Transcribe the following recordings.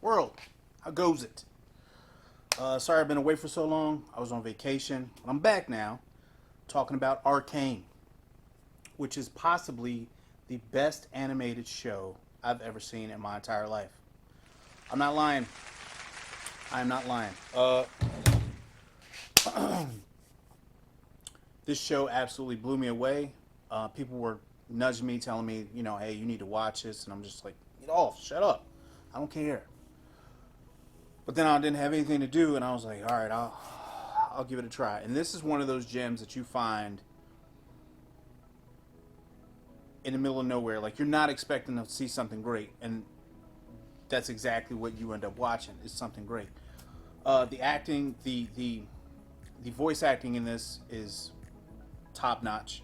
World, how goes it? Sorry I've been away for so long. I was on vacation. But I'm back now talking about Arcane, which is possibly the best animated show I've ever seen in my entire life. I'm not lying. I'm not lying. This show absolutely blew me away. People were nudging me, telling me, hey, you need to watch this. And I'm just like, get off, shut up. I don't care. But then I didn't have anything to do, and I was like, all right, I'll give it a try. And this is one of those gems that you find in the middle of nowhere. Like, you're not expecting to see something great, and that's exactly what you end up watching, is something great. The acting, the voice acting in this is top notch.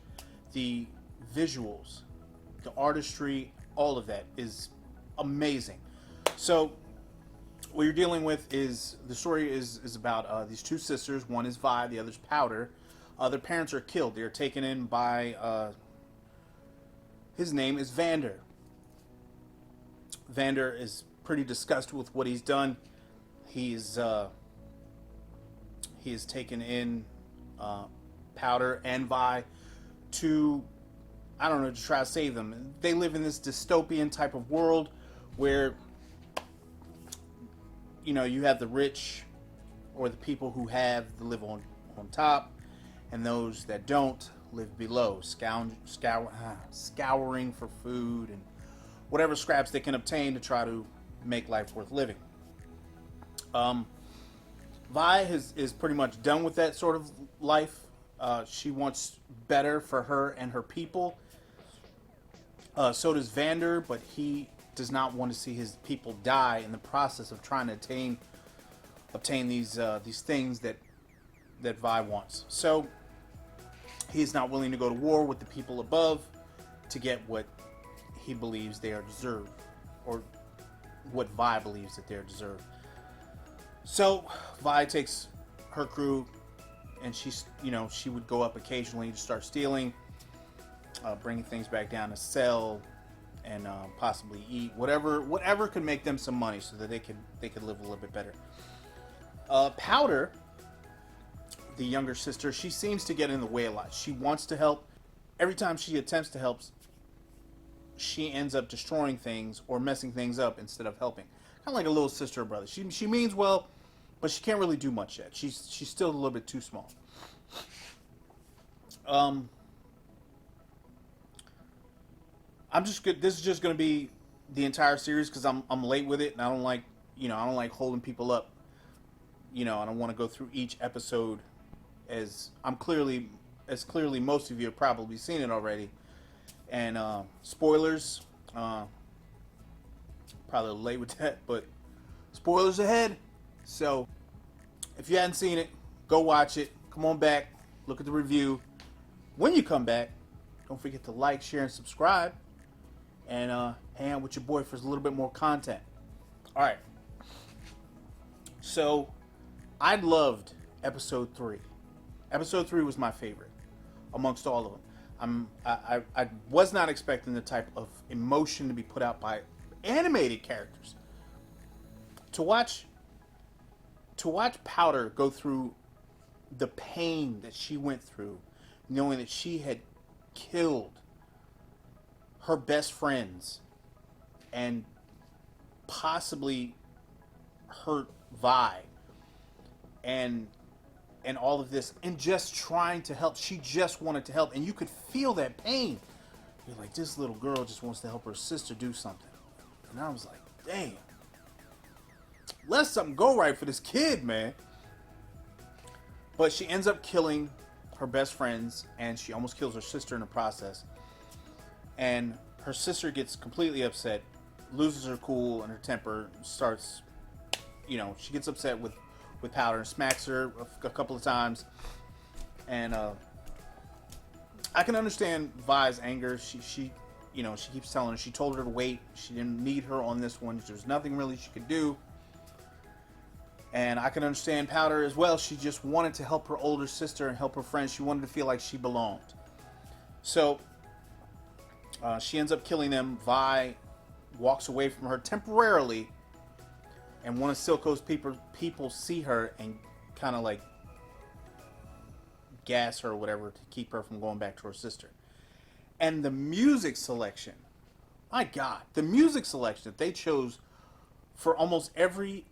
The visuals, the artistry, all of that is amazing. So what you're dealing with is the story is about these two sisters. One is Vi, the other's Powder. Their parents are killed. They're taken in by his name is Vander. Vander is pretty disgusted with what he's done. He has taken in Powder and Vi to, I don't know, to try to save them. They live in this dystopian type of world where you have the rich, or the people who have to live on top, and those that don't live below, scouring for food and whatever scraps they can obtain to try to make life worth living. Vi is pretty much done with that sort of life. She wants better for her and her people. So does Vander, but he does not want to see his people die in the process of trying to obtain these things that Vi wants. So he's not willing to go to war with the people above to get what he believes they are deserved, or what Vi believes that they're deserved. So Vi takes her crew, and she would go up occasionally to start stealing, bringing things back down to sell, and possibly eat whatever could make them some money so that they could live a little bit better. Powder, the younger sister, she seems to get in the way a lot. She wants to help. Every time she attempts to help, she ends up destroying things or messing things up instead of helping. Kind of like a little sister or brother. She means well, but she can't really do much yet. She's still a little bit too small. I'm just good. This is just going to be the entire series because I'm late with it, and I don't like holding people up. I don't want to go through each episode as clearly most of you have probably seen it already. And spoilers, probably a little late with that, but spoilers ahead. So if you hadn't seen it, go watch it. Come on back, look at the review. When you come back, don't forget to like, share, and subscribe. And hang out with your boy for a little bit more content. All right. So I loved episode 3. Episode 3 was my favorite amongst all of them. I was not expecting the type of emotion to be put out by animated characters. To watch Powder go through the pain that she went through, knowing that she had killed her best friends and possibly hurt Vi, and all of this, and just trying to help. She just wanted to help, and you could feel that pain. You're like, this little girl just wants to help her sister do something. And I was like, damn, let something go right for this kid, man. But she ends up killing her best friends, and she almost kills her sister in the process. And her sister gets completely upset, loses her cool and her temper, starts, she gets upset with Powder and smacks her a couple of times. And I can understand Vi's anger. She keeps telling her, she told her to wait. She didn't need her on this one. There's nothing really she could do. And I can understand Powder as well. She just wanted to help her older sister and help her friends. She wanted to feel like she belonged. So she ends up killing them. Vi walks away from her temporarily and one of Silco's people see her and kind of like gas her or whatever to keep her from going back to her sister. And the music selection, my God, the music selection that they chose for almost every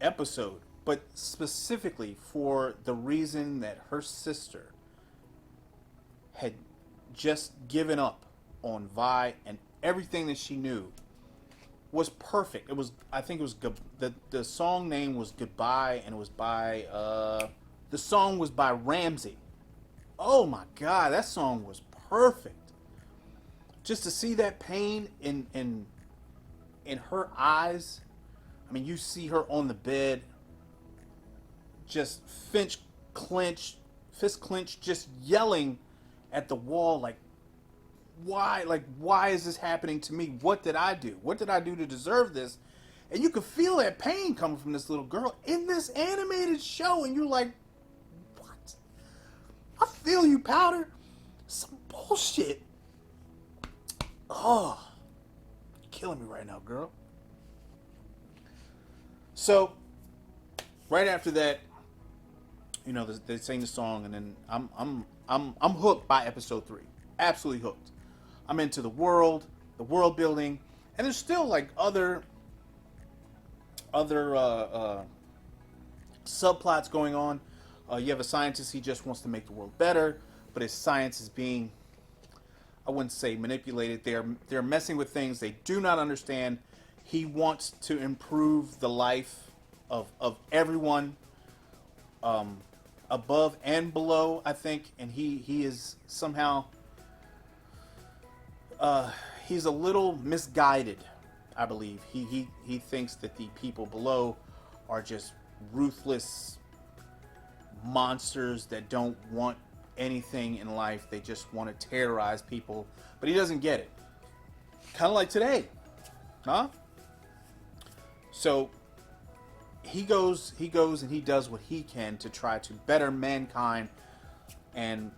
episode, but specifically for the reason that her sister had just given up on Vi and everything that she knew, was perfect. It was, I think it was good. The song name was Goodbye, and it was by the song was by Ramsey. Oh my God, that song was perfect. Just to see that pain in her eyes. I mean, you see her on the bed, just fist clenched, just yelling at the wall, like, why? Like, why is this happening to me? What did I do? What did I do to deserve this? And you could feel that pain coming from this little girl in this animated show, and you're like, what? I feel you, Powder. Some bullshit. Oh, you're killing me right now, girl. So, right after that, you know, they sing the song, and then I'm hooked by episode 3. Absolutely hooked. I'm into the world building, and there's still like other subplots going on. You have a scientist, he just wants to make the world better, but his science is being, I wouldn't say manipulated. They're messing with things they do not understand. He wants to improve the life of everyone, above and below, I think, and he is somehow he's a little misguided, I believe. He thinks that the people below are just ruthless monsters that don't want anything in life. They just want to terrorize people, but he doesn't get it. Kind of like today, huh? So he goes and he does what he can to try to better mankind, and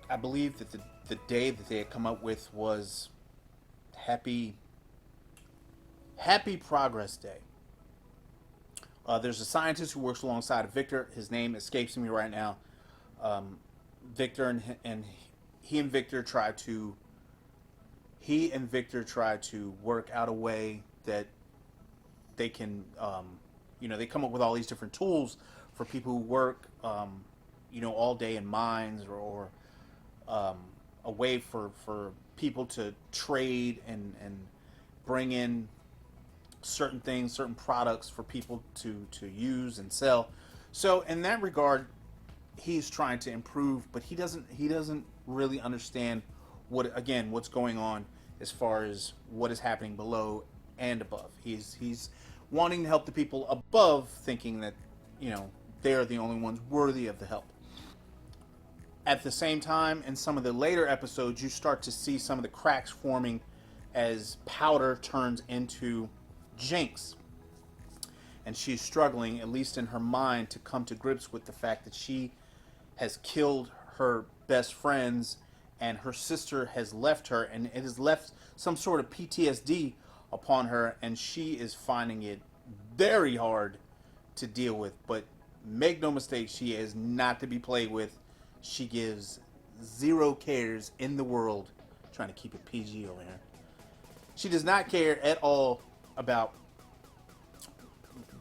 I believe that the day that they had come up with was Happy Progress Day. There's a scientist who works alongside of Victor. His name escapes me right now. Victor and Victor try to work out a way that they can, they come up with all these different tools for people who work, all day in mines, or a way for people to trade and bring in certain things, certain products for people to use and sell. So in that regard, he's trying to improve, but he doesn't really understand what's going on as far as what is happening below and above. He's wanting to help the people above, thinking that, they're the only ones worthy of the help. At the same time, in some of the later episodes, you start to see some of the cracks forming as Powder turns into Jinx. And she's struggling, at least in her mind, to come to grips with the fact that she has killed her best friends and her sister has left her, and it has left some sort of PTSD upon her, and she is finding it very hard to deal with. But make no mistake, she is not to be played with. She gives zero cares in the world. I'm trying to keep it PG over here. She does not care at all about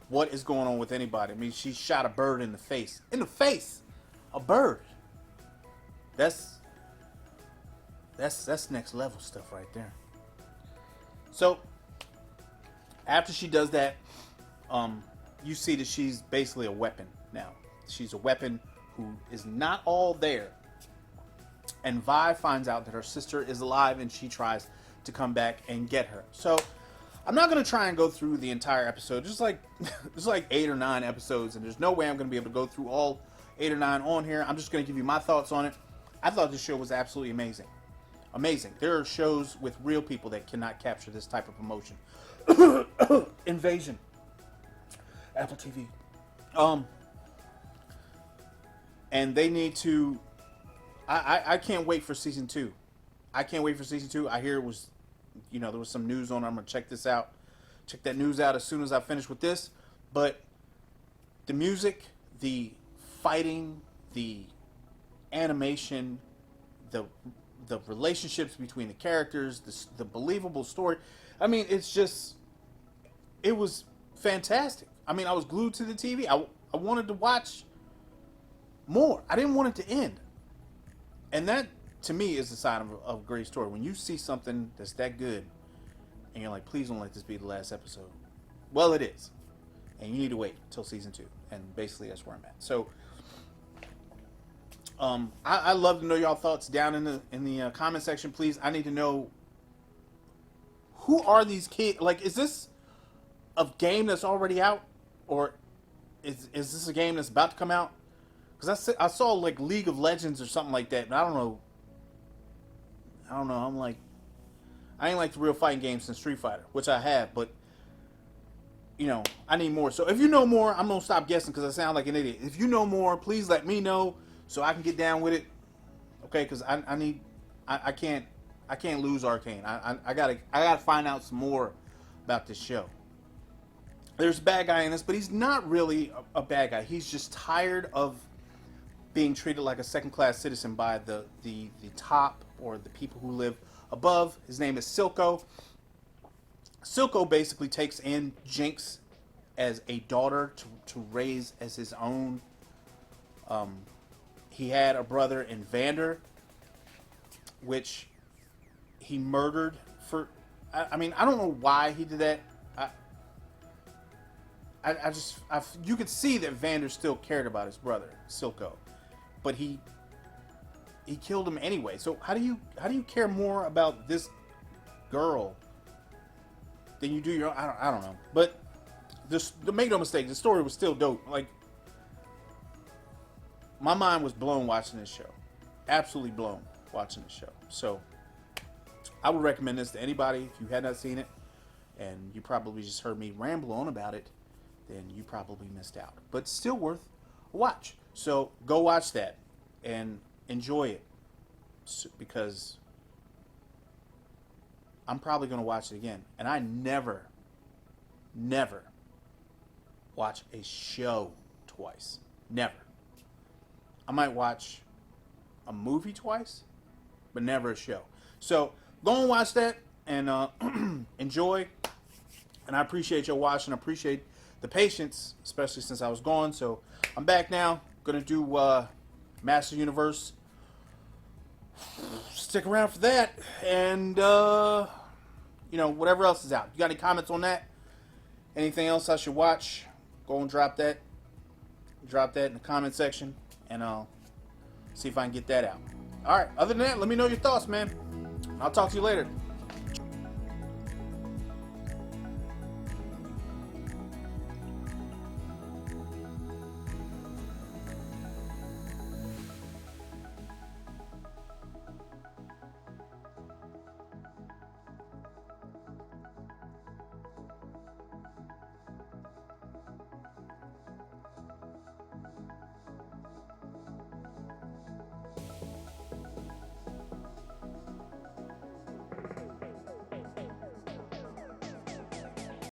what is going on with anybody. I mean, she shot a bird in the face. In the face! A bird. That's next level stuff right there. So, after she does that, you see that she's basically a weapon now. She's a weapon who is not all there. And Vi finds out that her sister is alive, and she tries to come back and get her. So, I'm not going to try and go through the entire episode. There's like 8 or 9 episodes, and there's no way I'm going to be able to go through all 8 or 9 on here. I'm just going to give you my thoughts on it. I thought this show was absolutely amazing. Amazing. There are shows with real people that cannot capture this type of emotion. Invasion. Apple TV. And they need to... I can't wait for season 2. I can't wait for season 2. I hear it was... there was some news on it. I'm going to check this out. check that news out as soon as I finish with this. But the music, the fighting, the animation, the relationships between the characters, the believable story. I mean, it was fantastic. I mean, I was glued to the TV. I wanted to watch more. I didn't want it to end. And that, to me, is the sign of a great story. When you see something that's that good, and you're like, please don't let this be the last episode. Well, it is. And you need to wait till season 2. And basically, that's where I'm at. So, I love to know y'all thoughts down in the comment section, please. I need to know, who are these kids? Like, is this a game that's already out, or is this a game that's about to come out? Because I saw like League of Legends or something like that, and I don't know. I'm like, I ain't like the real fighting games since Street Fighter, which I have, but you know, I need more. So if you know more, I'm gonna stop guessing because I sound like an idiot. If you know more, please let me know so I can get down with it. Okay, because I can't lose Arcane. I gotta find out some more about this show. There's a bad guy in this, but he's not really a bad guy. He's just tired of being treated like a second-class citizen by the top, or the people who live above. His name is Silco. Silco basically takes in Jinx as a daughter to raise as his own. He had a brother in Vander, which he murdered for. I mean, I don't know why he did that. You could see that Vander still cared about his brother Silco, but he killed him anyway. So how do you care more about this girl than you do your own? I don't know. But make no mistake, the story was still dope. Like, my mind was blown watching this show. Absolutely blown watching this show. So I would recommend this to anybody. If you had not seen it and you probably just heard me ramble on about it, then you probably missed out. But still worth a watch. So go watch that and enjoy it, because I'm probably going to watch it again. And I never watch a show twice. Never. I might watch a movie twice, but never a show. So go and watch that and enjoy. And I appreciate your watching. I appreciate the patience, especially since I was gone. So I'm back now. Gonna do Master Universe. Stick around for that, and you know, whatever else is out. You got any comments on that? Anything else I should watch? Go and drop that. Drop that in the comment section, and I'll see if I can get that out. All right. Other than that, let me know your thoughts, man. I'll talk to you later.